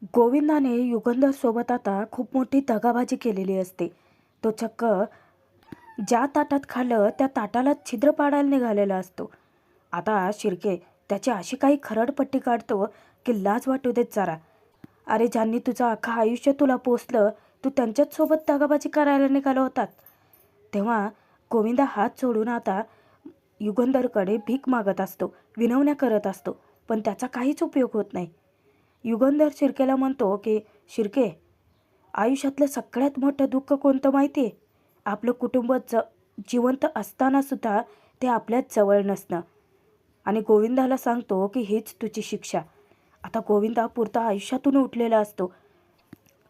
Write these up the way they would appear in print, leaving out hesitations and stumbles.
गोविंदाने युगंधर सोबत आता खूप मोठी दगाबाजी केलेली असते. तो चक्क ज्या ताटात खाल्लं त्या ताटाला छिद्र पाडायला निघालेला असतो. आता शिर्के त्याची अशी काही खरडपट्टी काढतो की लाज वाटू देत जरा. अरे, ज्यांनी तुझं अख्खं आयुष्य तुला पोसलं, तू त्यांच्याच सोबत दगाबाजी करायला निघाला होतात. तेव्हा गोविंदा हात सोडून आता युगंधरकडे भीक मागत असतो, विनवण्या करत असतो, पण त्याचा काहीच उपयोग होत नाही. युगंधर शिर्केला म्हणतो की शिर्के, आयुष्यातलं सगळ्यात मोठं दुःख कोणतं माहिती आहे? आपलं कुटुंब जिवंत असतानासुद्धा ते आपल्याच जवळ नसणं. आणि गोविंदाला सांगतो की हीच तुझी शिक्षा. आता गोविंदा पुरता आयुष्यातून उठलेला असतो,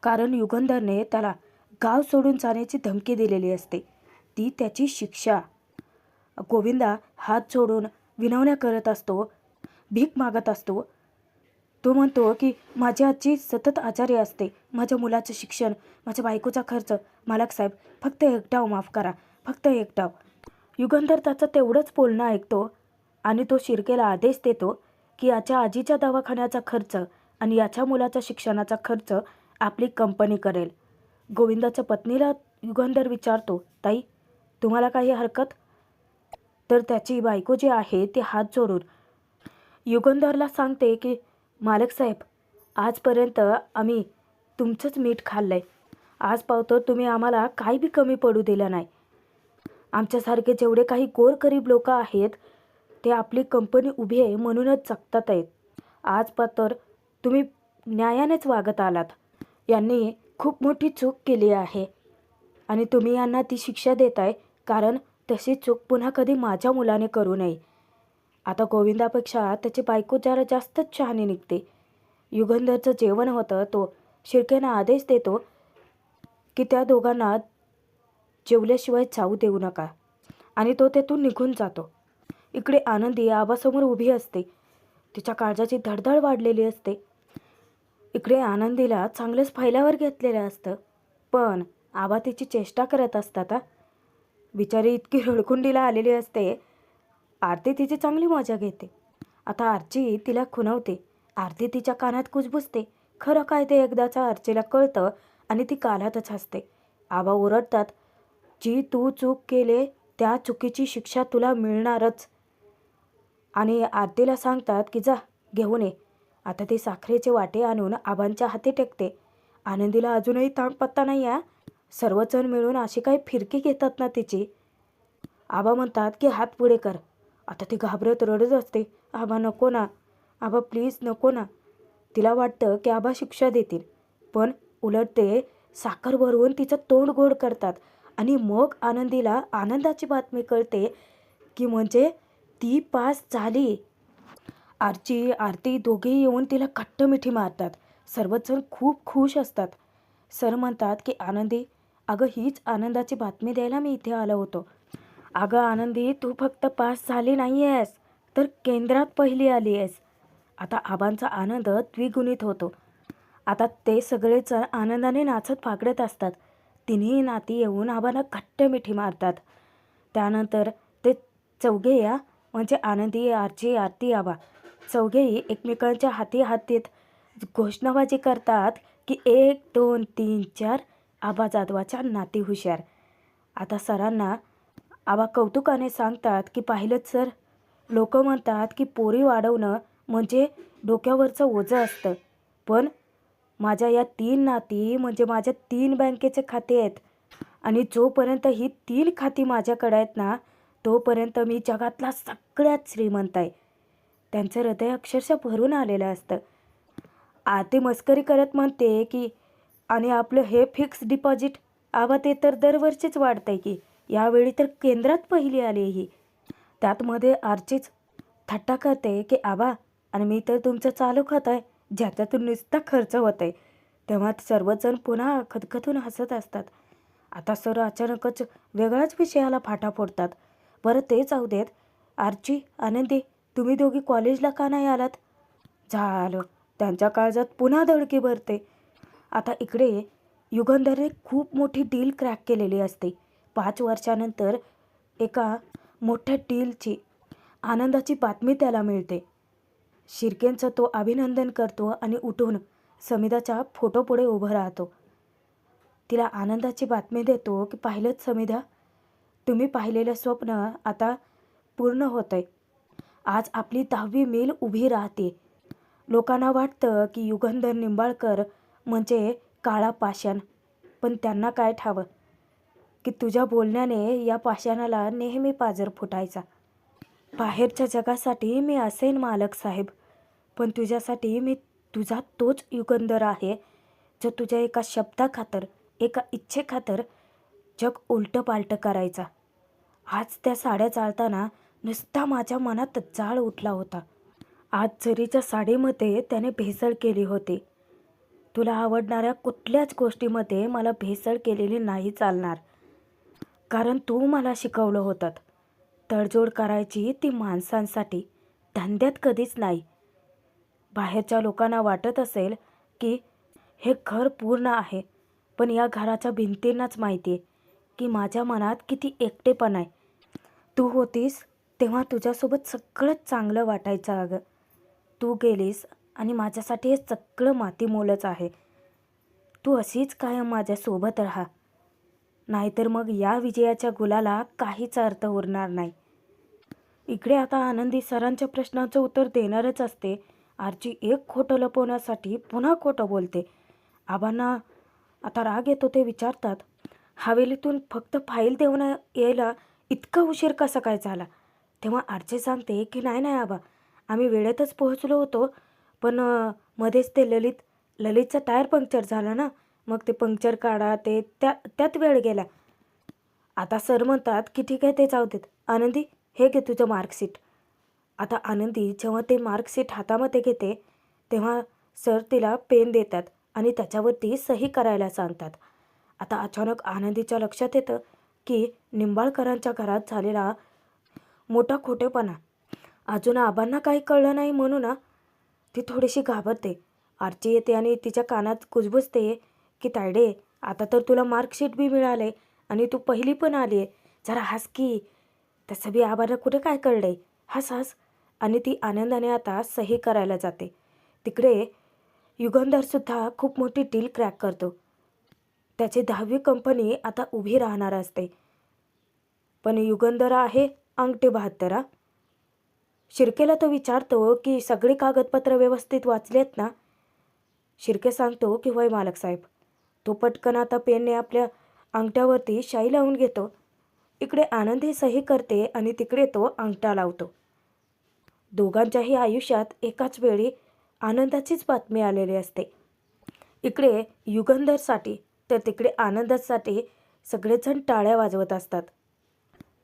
कारण युगंधरने त्याला गाव सोडून जाण्याची धमकी दिलेली असते. ती त्याची शिक्षा. गोविंदा हात जोडून विनवण्या करत असतो, भीक मागत असतो. तो म्हणतो की माझी आजी सतत आजारी असते, माझ्या मुलाचं शिक्षण, माझ्या बायकोचा खर्च, मालक साहेब फक्त एक डाव माफ करा, फक्त एक डाव. युगंधर त्याचं तेवढंच बोलणं ऐकतो आणि तो शिर्केला आदेश देतो की याच्या आजीच्या दवाखान्याचा खर्च आणि याच्या मुलाचा शिक्षणाचा खर्च आपली कंपनी करेल. गोविंदाच्या पत्नीला युगंधर विचारतो, ताई, तुम्हाला काही हरकत? तर त्याची बायको जी आहे ती हात जोडून युगंधरला सांगते की मालक साहेब, आजपर्यंत आम्ही तुमचंच मीठ खाल्लं आहे. आज पावतो तुम्ही आम्हाला काही बी कमी पडू दिलं नाही. आमच्यासारखे जेवढे काही गोरगरीब लोक आहेत ते आपली कंपनी उभी आहे म्हणूनच जगतात आहेत. आज पातर तुम्ही न्यायानेच वागत आलात. यांनी खूप मोठी चूक केली आहे आणि तुम्ही यांना ती शिक्षा देताय, कारण तशी चूक पुन्हा कधी माझ्या मुलाने करू नये. आता गोविंदापेक्षा त्याची बायको जरा जास्तच शहाणी निघते. युगंधरचं जेवण होतं, तो शिर्केना आदेश देतो की त्या दोघांना जेवल्याशिवाय जाऊ देऊ नका आणि तो तेथून निघून जातो. इकडे आनंदी आबासमोर उभी असते. तिच्या काळजाची धडधड वाढलेली असते. इकडे आनंदीला चांगलंच फायल्यावर घेतलेलं असतं, पण आबा तिची चेष्टा करत असतात. बिचारी इतकी रडकुंडीला आलेली असते. आरती तिची चांगली मजा घेते. आता आरची तिला खुणवते. आरती तिच्या कानात कुजबुजते. खरं काय ते एकदाचं आरचीला कळतं आणि ती कालातच हसते. आबा ओरडतात, जी तू चूक केले त्या चुकीची शिक्षा तुला मिळणारच. आणि आरतीला सांगतात की जा घेऊन ये. आता ती साखरेचे वाटे आणून आबांच्या हाती टेकते. आनंदीला अजूनही ताण पत्ता नाही आहे. सर्वजण मिळून अशी काही फिरकी घेतात ना तिची. आबा म्हणतात की हात पुढे कर. आता ती घाबरत रडत असते. आबा नको ना, आबा प्लीज नको ना. तिला वाटतं की आबा शिक्षा देतील, पण उलट ते साखर भरवून तिचं तोंड गोड करतात. आणि मग आनंदीला आनंदाची बातमी कळते की म्हणजे ती पास झाली. आरची आरती दोघेही येऊन तिला घट्ट मिठी मारतात. सर्वजण खूप खुश असतात. सर म्हणतात की आनंदी, अगं हीच आनंदाची बातमी द्यायला मी इथे आलो होतो. अगं आनंदी, तू फक्त पास झाली नाही आहेस, तर केंद्रात पहिली आली आहेस. आता आबांचा आनंद द्विगुणित होतो. आता ते सगळेच आनंदाने नाचत फागडत असतात. तिन्ही नाती येऊन आबांना घट्ट मिठी मारतात. त्यानंतर ते चौघे म्हणजे आनंदी, आरची, आरती, आबा चौघेही एकमेकांच्या हाती हात देत घोषणाबाजी करतात की 1 2 3 4 आबा जाधवाच्या नाती हुशार. आता सरांना आबा कौतुकाने सांगतात की पाहिलंच सर, लोक म्हणतात की पोरी वाढवणं म्हणजे डोक्यावरचं ओझं असतं, पण माझ्या या 3 नाती म्हणजे माझ्या 3 बँकेचे खाते आहेत आणि जोपर्यंत ही 3 खाती माझ्याकडे आहेत ना, तोपर्यंत मी जगातला सगळ्यात श्रीमंत आहे. त्यांचं हृदय अक्षरशः भरून आलेलं असतं. आते मस्करी करत म्हणते की आणि आपलं हे फिक्स डिपॉझिट, आबा ते तर दरवर्षीच वाढतंय की, यावेळी तर केंद्रात पहिली आली ही. त्यात मध्ये आरचीच थट्टा करते की आबा, आणि मी तर तुमचं चालू खात आहे ज्याच्यातून नुसता खर्च होत आहे. तेव्हा सर्वजण पुन्हा खदखदून हसत असतात. आता सर अचानकच वेगळ्याच विषयाला फाटा फोडतात. बरं ते जाऊ देत. आरची, आनंदी, तुम्ही दोघी कॉलेजला का नाही आलात? झालं, त्यांच्या काळजात पुन्हा धडकी भरते. आता इकडे युगंधरने खूप मोठी डील क्रॅक केलेली असते. 5 वर्षानंतर एका मोठ्या डीलची आनंदाची बातमी त्याला मिळते. शिर्केंचं तो अभिनंदन करतो आणि उठून समिधाच्या फोटोपुढे उभं राहतो. तिला आनंदाची बातमी देतो की पाहिलंच समिधा, तुम्ही पाहिलेलं स्वप्न आता पूर्ण होतंय. आज आपली 10वी मिल उभी राहते. लोकांना वाटतं की युगंधर निंबाळकर म्हणजे काळा पाषाण, पण त्यांना काय ठावं की तुझ्या बोलण्याने या पाषाणाला नेहमी पाजर फुटायचा. बाहेरच्या जगासाठी मी असेन मालक साहेब, पण तुझ्यासाठी मी तुझा तोच युगंधर आहे जो तुझ्या एका शब्दाखातर, एका इच्छेखातर जग उलटं पालटं करायचा. आज त्या साड्या चालताना नुसता माझ्या मनात जाळ उठला होता. आज जरीच्या साडीमध्ये त्याने भेसळ केली होती. तुला आवडणाऱ्या कुठल्याच गोष्टीमध्ये मला भेसळ केलेली नाही चालणार, कारण तू मला शिकवलं होतं तडजोड करायची ती माणसांसाठी, धंद्यात कधीच नाही. बाहेरच्या लोकांना वाटत असेल की हे घर पूर्ण आहे, पण या घराच्या भिंतींनाच माहिती आहे की माझ्या मनात किती एकटेपण आहे. तू होतीस तेव्हा तुझ्यासोबत सगळंच चांगलं वाटायचं. अगं तू गेलीस आणि माझ्यासाठी हे सगळं मातीमोलच आहे. तू अशीच कायम माझ्यासोबत राहा, नाहीतर मग या विजयाच्या गुलाला काहीच अर्थ उरणार नाही. इकडे आता आनंदी सरांच्या प्रश्नाचं उत्तर देणारच असते. आरची एक खोटं लपवण्यासाठी पुन्हा खोटं बोलते. आबांना आता राग येतो. ते विचारतात, हवेलीतून फक्त फाईल देऊन यायला इतका उशीर कसा काय झाला? तेव्हा आरचे सांगते की नाही नाही आबा, आम्ही वेळेतच पोहोचलो होतो, पण मध्येच ते ललितचा टायर पंक्चर झाला ना, मग ते पंक्चर काढा त्यात वेळ गेला. आता सर म्हणतात की ठीक आहे, ते जाऊ देत. आनंदी, हे घे तुझं मार्कशीट. आता आनंदी जेव्हा ते मार्कशीट हातामध्ये घेते तेव्हा सर तिला पेन देतात आणि त्याच्यावरती सही करायला सांगतात. आता अचानक आनंदीच्या लक्षात येतं की निंबाळकरांच्या घरात झालेला मोठा खोटेपणा अजून आबांना काही कळलं नाही म्हणून ती थोडीशी घाबरते. आरची येते आणि तिच्या कानात कुजबुजते की तायडे, आता तर तुला मार्कशीट बी मिळाले आणि तू पहिली पण आली आहे, जरा हस की. तसं बी आबांना कुठे काय कळलंय, हस हस. आणि ती आनंदाने आता सही करायला जाते. तिकडे युगंधरसुद्धा खूप मोठी डील क्रॅक करतो. त्याची 10वी कंपनी आता उभी राहणार असते. पण युगंधर आहे अंगठे बहात्तर. शिर्केला तो विचारतो की सगळी कागदपत्र व्यवस्थित वाचलेत ना? शिर्के सांगतो की होय मालक साहेब. तो पटकन आता पेनने आपल्या अंगठ्यावरती शाई लावून घेतो. इकडे आनंदी सही करते आणि तिकडे तो अंगठा लावतो. दोघांच्याही आयुष्यात एकाच वेळी आनंदाचीच बातमी आलेली असते. इकडे युगंधरसाठी तर तिकडे आनंदासाठी सगळेजण टाळ्या वाजवत असतात.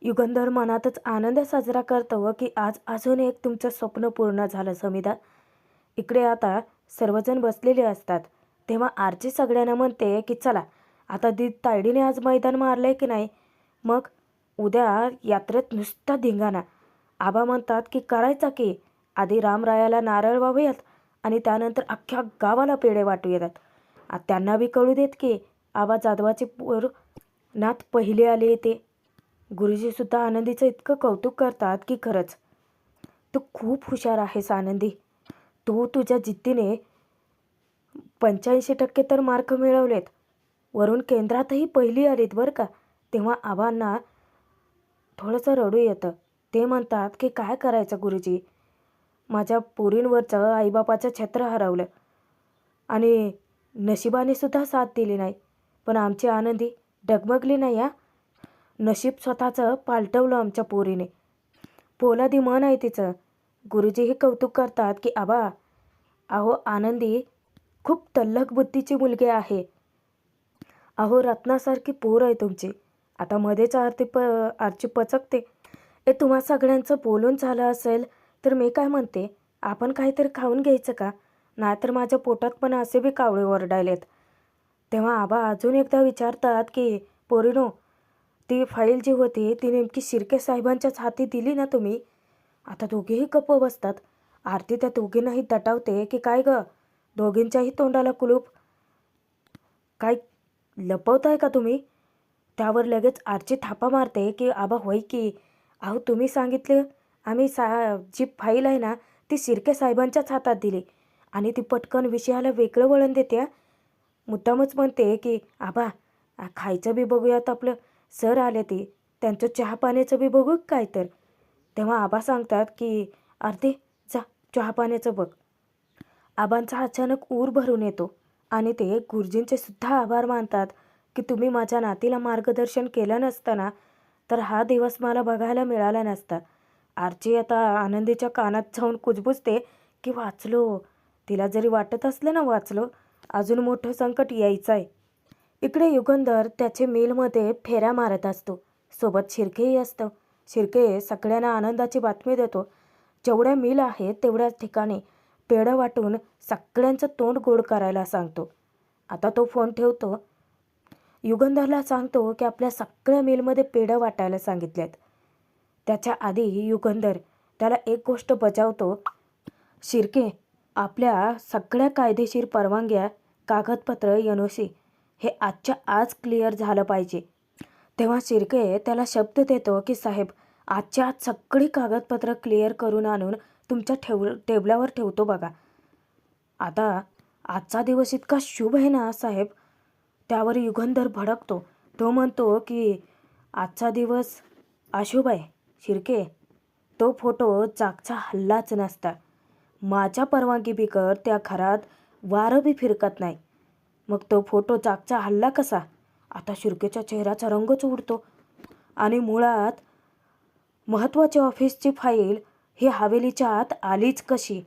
युगंधर मनातच आनंद साजरा करतो की आज अजून एक तुमचं स्वप्न पूर्ण झालं समिधा. इकडे आता सर्वजण बसलेले असतात तेव्हा आरची सगळ्यांना म्हणते की चला आता तायडीने आज मैदान मारलंय की नाही, मग उद्या यात्रेत नुसता धिंगाणा. आबा म्हणतात की करायचा की, आधी रामरायाला नारळ वाहूयात आणि त्यानंतर अख्ख्या गावाला पेढे वाटू येतात. त्यांना बी कळू देत की आबा जाधवाचे पोर नात पहिले आले ते. गुरुजीसुद्धा आनंदीचं इतकं कौतुक करतात की खरंच तू खूप हुशार आहेस आनंदी. तू तुझ्या जिद्दीने 85% तर मार्क मिळवलेत, वरून केंद्रातही पहिली आलीत बरं का. तेव्हा आबांना थोडंसं रडू येतं. ते म्हणतात की काय करायचं गुरुजी, माझ्या पोरींवरचं आईबापाचं छत्र हरवलं आणि नशिबाने सुद्धा साथ दिली नाही, पण आमची आनंदी डगमगली नाही. नशीब स्वतःचं पालटवलं आमच्या पोरीने. पोलादी मन आहे तिचं. गुरुजीही कौतुक करतात की आबा, अहो आनंदी खूप तल्लख बुद्धीची मुलगी आहे. अहो रत्नासारखी पोर आहे तुमची. आता मध्येच आरची पचकते. तुम्हा सगळ्यांचं बोलून झालं असेल तर मी काय म्हणते, आपण काहीतरी खाऊन घ्यायचं का? नाहीतर माझ्या पोटात पण असे बी कावळे ओरडायलेत. तेव्हा आबा अजून एकदा विचारतात की पोरीनो, ती फाईल जी होती ती नेमकी शिर्के साहेबांच्याच हाती दिली ना तुम्ही? आता दोघेही गप्प बसतात. आरती त्या दोघींनाही दटावते की काय गं, दोघींच्याही तोंडाला कुलूप, काय लपवताय का तुम्ही? त्यावर लगेच आरची थापा मारते की आबा होय की, अहो तुम्ही सांगितलं, आम्ही जी फाईल आहे ना ती शिर्के साहेबांच्याच हातात दिली आणि ती पटकन विषयाला वेगळं वळण देते. मुद्दामच म्हणते की आबा खायचं बी बघूयात, आपलं सर आले ते त्यांचं चहा पाण्याचं बी बघू काय तर. तेव्हा आबा सांगतात की आरती जा चहा पाण्याचं बघ. आबांचा अचानक ऊर भरून येतो आणि ते गुरुजींचे सुद्धा आभार मानतात की तुम्ही माझ्या नातीला मार्गदर्शन केलं नसतं ना तर हा दिवस मला बघायला मिळाला नसता. आरची आता आनंदीच्या कानात जाऊन कुजबुजते की वाचलो. तिला जरी वाटत असलं ना वाचलो, अजून मोठं संकट यायचं आहे. इकडे युगंधर त्याचे मिलमध्ये फेऱ्या मारत असतो. सोबत शिर्केही असतं. शिर्के सगळ्यांना आनंदाची बातमी देतो. जेवढ्या मिल आहेत तेवढ्या ठिकाणी पेढं वाटून सगळ्यांचं तोंड गोड करायला सांगतो. आता तो फोन ठेवतो. युगंधरला सांगतो की आपल्या सगळ्या मिलमध्ये पेढं वाटायला सांगितल्यात. त्याच्या आधी युगंधर त्याला एक गोष्ट बजावतो. शिर्के, आपल्या सगळ्या कायदेशीर परवानग्या, कागदपत्र, एनओसी हे आजच्या आज क्लिअर झालं पाहिजे. तेव्हा शिर्के त्याला शब्द देतो की साहेब, आजच्या आज सगळी कागदपत्र क्लिअर करून आणून तुमच्या टेबलावर ठेवतो बघा. आता आजचा दिवस इतका शुभ आहे ना साहेब. त्यावर युगंधर भडकतो. तो म्हणतो की आजचा दिवस अशुभ आहे शिर्के. तो फोटो जागचा हल्लाच नसता. माझ्या परवानगी बिगर त्या घरात वारं बी फिरकत नाही. मग तो फोटो जागचा हल्ला कसा? आता शिर्केच्या चेहऱ्याचा रंगच उडतो. आणि मुळात महत्त्वाची ऑफिसची फाईल ही हवेलीच्या आत आलीच कशी?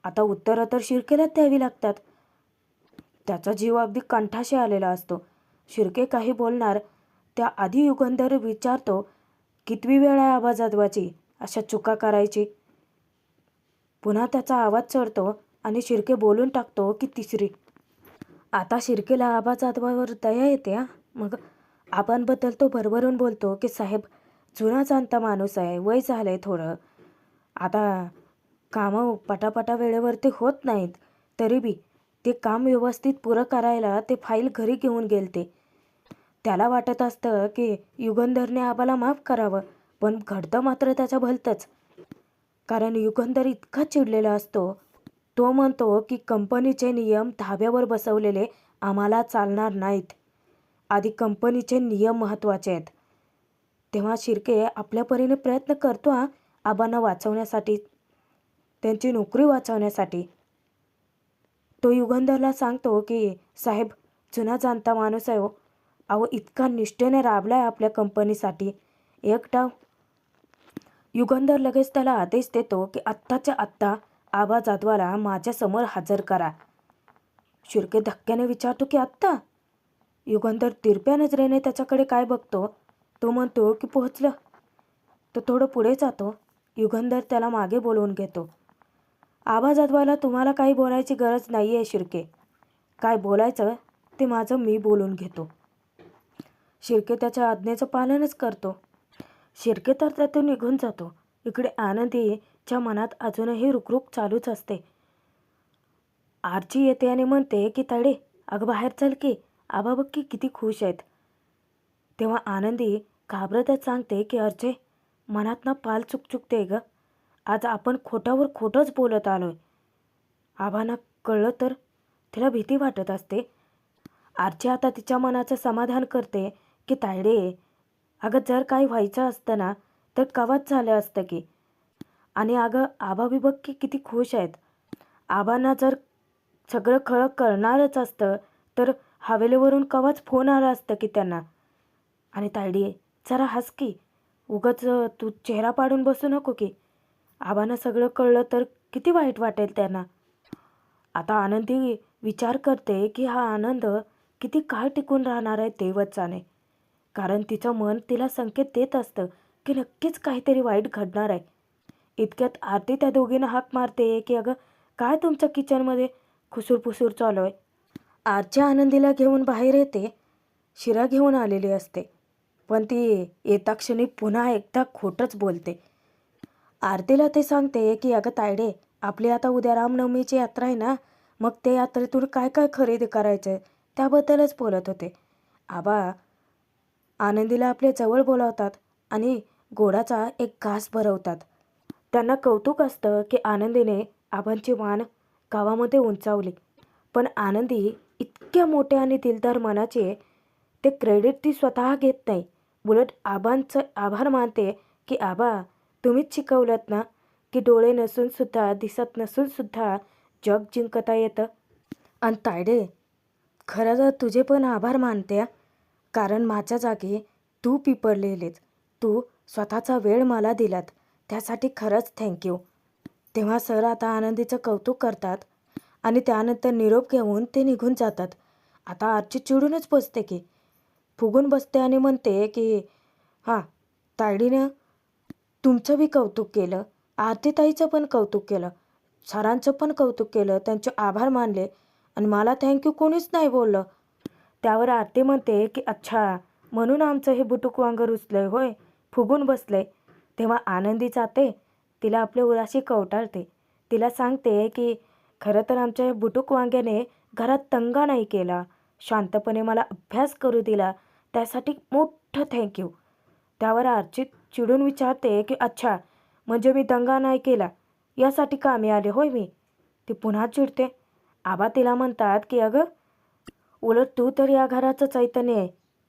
आता उत्तरं तर शिर्केलाच द्यावी लागतात. त्याचा जीव अगदी कंठाशी आलेला असतो. शिर्के काही बोलणार त्याआधी युगंधर विचारतो, कितवी वेळ आहे आवाज वाजवायची, अशा चुका करायची? पुन्हा त्याचा आवाज चढतो आणि शिर्के बोलून टाकतो की तिसरी. आता शिर्केला आवाज वाजवावर दया येते. मग आबांबद्दल तो भरभरून बोलतो की साहेब, जुना जाणता माणूस आहे, वय झालं आहे थोडं. आता कामं पटापटा वेळेवरती होत नाहीत. तरी बी ते काम व्यवस्थित पुरं करायला ते फाईल घरी घेऊन गेलते. त्याला वाटत असतं की युगंधरने आबाला माफ करावं, पण घडतं मात्र त्याच्या भलतंच. कारण युगंधर इतका चिडलेला असतो. तो म्हणतो की कंपनीचे नियम धाब्यावर बसवलेले आम्हाला चालणार नाहीत. आधी कंपनीचे नियम महत्त्वाचे आहेत. तेव्हा शिर्के आपल्या परीने प्रयत्न करतो आबांना वाचवण्यासाठी, त्यांची नोकरी वाचवण्यासाठी. तो युगंधरला सांगतो की साहेब, जुना जाणता माणूस आहे हो. अहो, इतका निष्ठेने राबलाय आपल्या कंपनीसाठी. एक डाव. युगंधर लगेच त्याला आदेश देतो की आत्ताच्या आत्ता आबा जाधवाला माझ्यासमोर हजर करा. शिर्के धक्क्याने विचारतो की आत्ता? युगंधर तिरप्या नजरेने त्याच्याकडे काय बघतो. तो म्हणतो की पोहोचलं. तो थोडं पुढे जातो. युगंधर त्याला मागे बोलवून घेतो. आबा जाधवाला तुम्हाला काही बोलायची गरज नाही आहे शिर्के. काय बोलायचं ते माझं मी बोलून घेतो. शिर्के त्याच्या आज्ञेचं पालनच करतो. शिर्के तर त्यातून निघून जातो. इकडे आनंदीच्या मनात अजूनही रुकरुक चालूच असते. आरची येते आणि म्हणते की तायडे, अगं बाहेर चल की, आबा बघ की किती खुश आहेत. तेव्हा आनंदी घाबरतच सांगते की अर्चे, मनात ना पाल चुकचुकते ग. आज आपण खोटावर खोटंच बोलत आलोय. आबांना कळलं तर? तिला भीती वाटत असते. आरची आता तिच्या मनाचं समाधान करते की तायडे, अगं जर काही व्हायचं असतं ना तर कवाच झालं असतं की. आणि अगं आबा बी बघ की किती खुश आहेत. आबांना जर सगळं खरं कळणारच असतं तर हवेलीवरून कवाच फोन आला असतं की त्यांना. आणि तायडी, जरा हस की, उगाच तू चेहरा पाडून बसू नको की. आबांना सगळं कळलं तर किती वाईट वाटेल त्यांना. आता आनंदी विचार करते की हा आनंद किती काळ टिकून राहणार आहे देवच जाणे. कारण तिचं मन तिला संकेत देत असतं की नक्कीच काहीतरी वाईट घडणार आहे. इतक्यात आरती त्या दोघींना हाक मारते की अगं काय तुमच्या किचनमध्ये खुसूरपुसूर चालू आहे. आरच्या आनंदीला घेऊन बाहेर येते. शिरा घेऊन आलेली असते, पण ती येता क्षणी पुन्हा एकदा खोटंच बोलते. आरतीला ते सांगते की अगं तायडे, आपली आता उद्या रामनवमीची यात्रा आहे ना, मग ते यात्रेतून काय काय खरेदी करायचं आहे त्याबद्दलच बोलत होते. आबा आनंदीला आपल्या जवळ बोलावतात आणि गोडाचा एक घास भरवतात. त्यांना कौतुक असतं की आनंदीने आबांची मान गावामध्ये उंचावली. पण आनंदी इतक्या मोठ्या आणि दिलदार मनाचे ते क्रेडिट ती स्वतः घेत नाही. उलट आबांचं आभार मानते की आबा तुम्हीच शिकवलत ना की डोळे नसून सुद्धा दिसत नसून सुद्धा जग जिंकता येतं. आणि तायडे खरं तर तुझे पण आभार मानते हा. कारण माझ्या जागी तू पेपर लिहिलेत. तू स्वतःचा वेळ मला दिलात त्यासाठी खरंच थँक्यू. तेव्हा सर आता आनंदीचं कौतुक करतात आणि त्यानंतर निरोप घेऊन ते निघून जातात. आता आरची चिडूनच बसते की फुगून बसते आणि म्हणते की हां तायडीनं तुमचं बी कौतुक केलं, आरतीताईचं पण कौतुक केलं, सरांचं पण कौतुक केलं, त्यांचे आभार मानले आणि मला थँक्यू कोणीच नाही बोललं. त्यावर आरती म्हणते की अच्छा म्हणून आमचं हे बुटुक वांग रुचलंय होय, फुगून बसलंय. तेव्हा आनंदी जाते, तिला आपल्या उराशी कवटाळते. तिला सांगते की खरं तर आमच्या बुटुक वांग्याने घरात दंगा नाही केला, शांतपणे मला अभ्यास करू दिला, त्यासाठी मोठं थँक्यू. त्यावर आरची चिडून विचारते की अच्छा म्हणजे मी दंगा नाही केला यासाठी कामी आले होय मी. ती पुन्हा चिडते. आबा तिला म्हणतात की अगं उलट तू तर या घराचं चैतन्य आहे.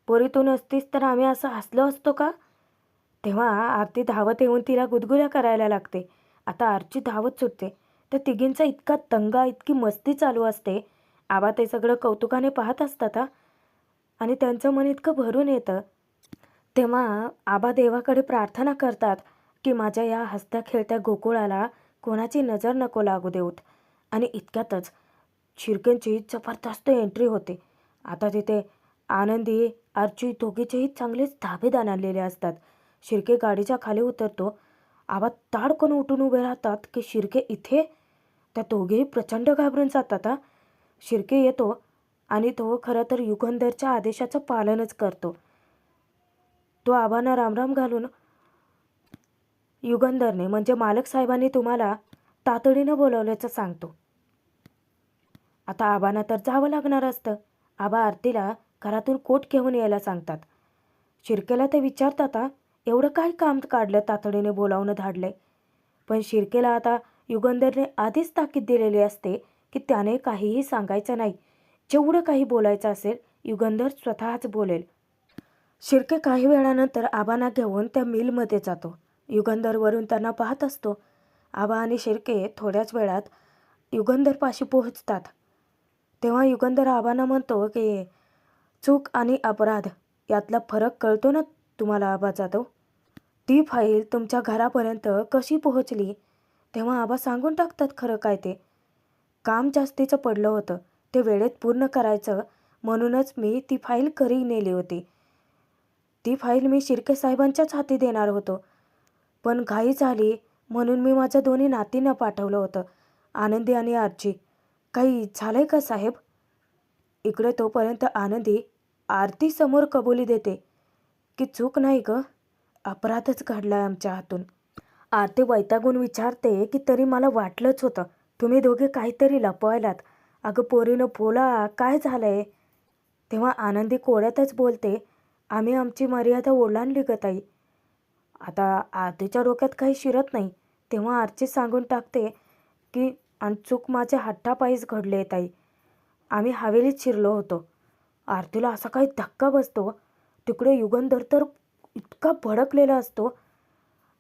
पोरी तू नसतीस तर आम्ही असं हसलो असतो का? तेव्हा आरती धावत येऊन तिला गुदगुल्या करायला लागते. आता आरची धावत सुटते. त्या तिघींचा इतका दंगा इतकी मस्ती चालू असते. आबा ते सगळं कौतुकाने पाहत असतात आणि त्यांचं मन इतकं भरून येतं. तेव्हा आबा देवाकडे प्रार्थना करतात की माझ्या या हसत्या खेळत्या गोकुळाला कोणाची नजर नको लागू देऊत. आणि इतक्यातच शिर्केंची जबरदस्त एंट्री होते. आता तिथे आनंदी आरची दोघीचेही चांगलेच धाबेदान आणलेले असतात. शिर्के गाडीच्या खाली उतरतो. आबा ताडकन उठून उभे राहतात की शिर्के इथे. त्या दोघेही प्रचंड घाबरून जातात शिर्के येतो आणि तो खरं तर युगंधरच्या आदेशाचं पालनच करतो. तो आबांना रामराम घालून युगंधरने म्हणजे मालक साहेबांनी तुम्हाला तातडीनं बोलवल्याचं सांगतो. आता आबांना तर जावं लागणार असतं. आबा आरतीला घरातून कोट घेऊन यायला सांगतात. शिर्केला ते विचारतात एवढं काय काम काढलं तातडीने बोलावणं धाडलंय. पण शिर्केला आता युगंधरने आधीच ताकीद दिलेली असते की त्याने काहीही सांगायचं नाही. जेवढं काही बोलायचं असेल युगंधर स्वतःच बोलेल. शिर्के काही वेळानंतर आबांना घेऊन त्या मिलमध्ये जातो. युगंधरवरून त्यांना पाहत असतो. आबा आणि शिर्के थोड्याच वेळात युगंधरपाशी पोहोचतात. तेव्हा युगंधर आबांना म्हणतो की चूक आणि अपराध यातला फरक कळतो ना तुम्हाला आबा जाधव? ती फाईल तुमच्या घरापर्यंत कशी पोहोचली? तेव्हा आबा सांगून टाकतात खरं काय ते. काम जास्तीचं पडलं होतं, ते वेळेत पूर्ण करायचं म्हणूनच मी ती फाईल घरी नेली होती. ती फाईल मी शिर्के साहेबांच्याच हाती देणार होतो, पण घाई झाली म्हणून मी माझ्या दोन्ही नातींना पाठवलं होतं, आनंदी आणि आरची. काही झालंय का साहेब? इकडे तोपर्यंत आनंदी आरतीसमोर कबुली देते की चूक नाही ग, अपराधच घडलाय आमच्या हातून. आरती वैतागून विचारते की तरी मला वाटलंच होतं तुम्ही दोघे काहीतरी लपवायलात. अगं पोरीनं बोला, काय झालंय? तेव्हा आनंदी कोड्यातच बोलते आम्ही आमची मर्यादा ओलांडली ग ताई. आता आरतीच्या डोक्यात काही शिरत नाही. तेव्हा आरती सांगून टाकते की आणि चूक माझ्या हट्टापायीच घडले ताई, आम्ही हवेलीत शिरलो होतो. आरतीला असा काही धक्का बसतो. तिकडे युगंधर तर इतका भडकलेला असतो.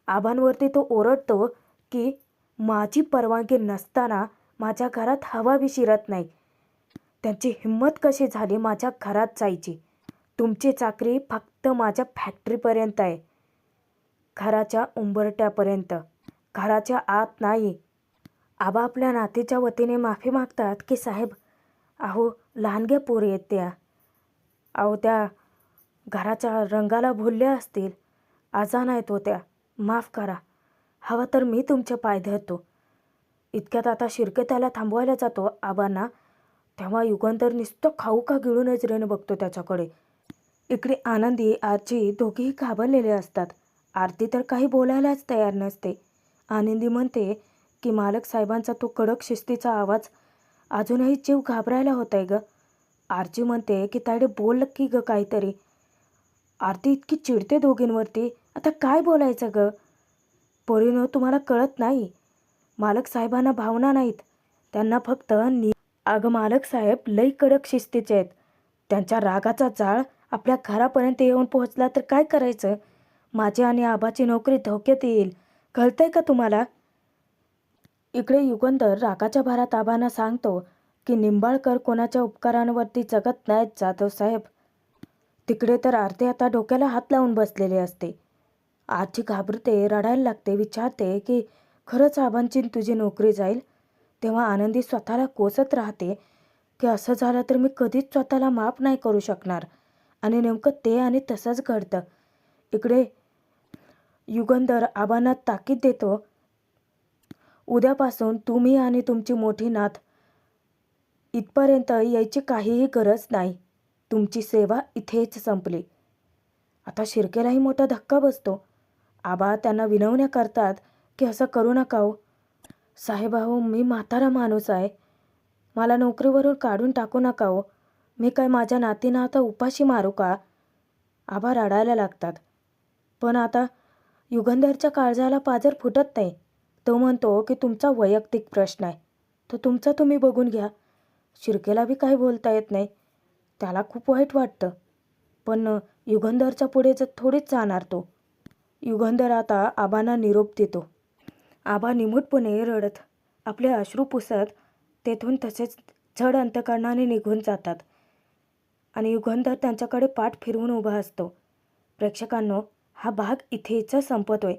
आबांवरती तो ओरडतो की माझी परवानगी नसताना माझ्या घरात हवा बी शिरत नाही. त्यांची हिंमत कशी झाली माझ्या घरात जायची? तुमची चाकरी फक्त माझ्या फॅक्टरीपर्यंत आहे, घराच्या उंबरट्यापर्यंत, घराच्या आत नाही. आबा आपल्या नातीच्या वतीने माफी मागतात की साहेब अहो लहानग्या पोरी आहेत त्या, अहो त्या घराच्या रंगाला भुलल्या असतील, आजान आहेत होत्या, माफ करा. हवा तर मी तुमचे पाय धरतो. इतक्यात आता शिर्के त्याला थांबवायला जातो आबांना. तेव्हा युगंधर नुसतं खाऊ का गिळू नजरेनं बघतो त्याच्याकडे. इकडे आनंदी आरची दोघेही घाबरलेले असतात. आरती तर काही बोलायलाच तयार नसते. आनंदी म्हणते की मालक साहेबांचा तो कडक शिस्तीचा आवाज अजूनही जीव घाबरायला होत आहे ग. आरची म्हणते की तायडे बोल की ग काहीतरी. आरती इतकी चिडते दोघींवरती. आता काय बोलायचं ग? पोरीनो तुम्हाला कळत नाही, मालक साहेबांना भावना नाहीत, त्यांना फक्त अगं मालक साहेब लई कडक शिस्तीचे आहेत. त्यांच्या रागाचा जाळ आपल्या घरापर्यंत येऊन पोहोचला तर काय करायचं? माझी आणि आबाची नोकरी धोक्यात येईल. कळतंय का तुम्हाला? इकडे युगंधर रागाच्या भरात आबांना सांगतो की निंबाळकर कोणाच्या उपकारांवरती जगत नाहीत जाधव साहेब. तिकडे तर आरती आता डोक्याला हात लावून बसलेले असते. आजी घाबरते, रडायला लागते, विचारते की खरंच आबांची तुझी नोकरी जाईल? तेव्हा आनंदी स्वतःला कोसत राहते की असं झालं तर मी कधीच स्वतःला माफ नाही करू शकणार. आणि नेमकं ते आणि तसंच घडतं. इकडे युगंधर आबांना ताकीद देतो, उद्यापासून तुम्ही आणि तुमची मोठी नात इथपर्यंत यायची काहीही गरज नाही. तुमची सेवा इथेच संपली. आता शिर्केलाही मोठा धक्का बसतो. आबा त्यांना विनवण्या करतात की असं करू नका हो. साहेब अहो, मी म्हातारा माणूस आहे. मला नोकरीवरून काढून टाकू नका हो. मी काय माझ्या नातीनं आता उपाशी मारू का? आबा रडायला लागतात. पण आता युगंधरच्या काळजाला पाजर फुटत नाही. तो म्हणतो की तुमचा वैयक्तिक प्रश्न आहे, तो तुमचा तुम्ही बघून घ्या. शिर्केला बी काही बोलता येत नाही. त्याला खूप वाईट वाटतं. पण युगंधरच्या पुढे थोडीच जाणार तो. युगंधर आता आबांना निरोप देतो. आबा निमूटपणे रडत आपले अश्रू पुसत तेथून तसेच जड अंतकरणाने निघून जातात. आणि युगंधर त्यांच्याकडे पाठ फिरवून उभा असतो. प्रेक्षकांनो, हा भाग इथेच संपतोय.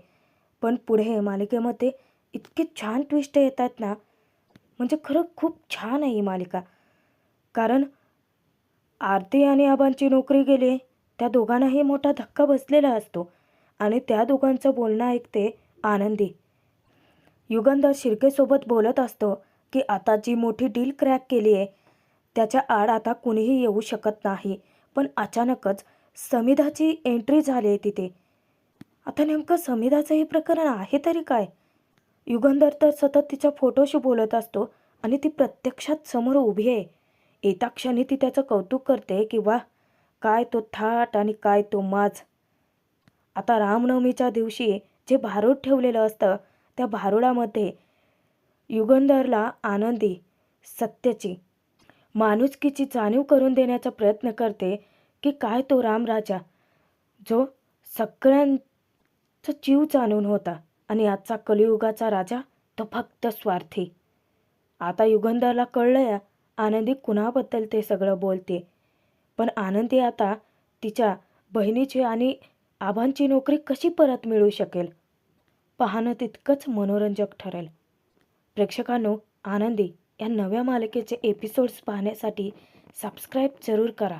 पण पुढे मालिकेमध्ये इतके छान ट्विस्ट येतात ना, म्हणजे खरं खूप छान आहे ही मालिका. कारण आरती आणि आबांची नोकरी गेली, त्या दोघांनाही मोठा धक्का बसलेला असतो. आणि त्या दोघांचं बोलणं ऐकते आनंदी. युगंधर शिर्केसोबत बोलत असतो की आता जी मोठी डील क्रॅक केली आहे त्याच्या आड आता कुणीही येऊ शकत नाही. पण अचानकच समिधाची एंट्री झाली आहे तिथे. आता नेमकं समिधाचं हे प्रकरण आहे तरी काय? युगंधर तर सतत तिच्या फोटोशी बोलत असतो आणि ती प्रत्यक्षात समोर उभी आहे. येता क्षणी ती त्याचं कौतुक करते की वाह, काय तो थाट आणि काय तो माज. आता रामनवमीच्या दिवशी जे भारूड ठेवलेलं असतं त्या भारुडामध्ये युगंधरला आनंदी सत्याची, माणुसकीची जाणीव करून देण्याचा प्रयत्न करते की काय तो रामराजा जो सगळ्यांचा जीव जाणून होता आणि आजचा कलियुगाचा राजा तो फक्त स्वार्थी. आता युगंधरला कळलंय आनंदी कुणाबद्दल ते सगळं बोलते. पण आनंदी आता तिच्या बहिणीची आणि आबांची नोकरी कशी परत मिळू शकेल पाहणं तितकंच मनोरंजक ठरेल. प्रेक्षकांनो, आनंदी या नव्या मालिकेचे एपिसोड्स पाहण्यासाठी सबस्क्राईब जरूर करा.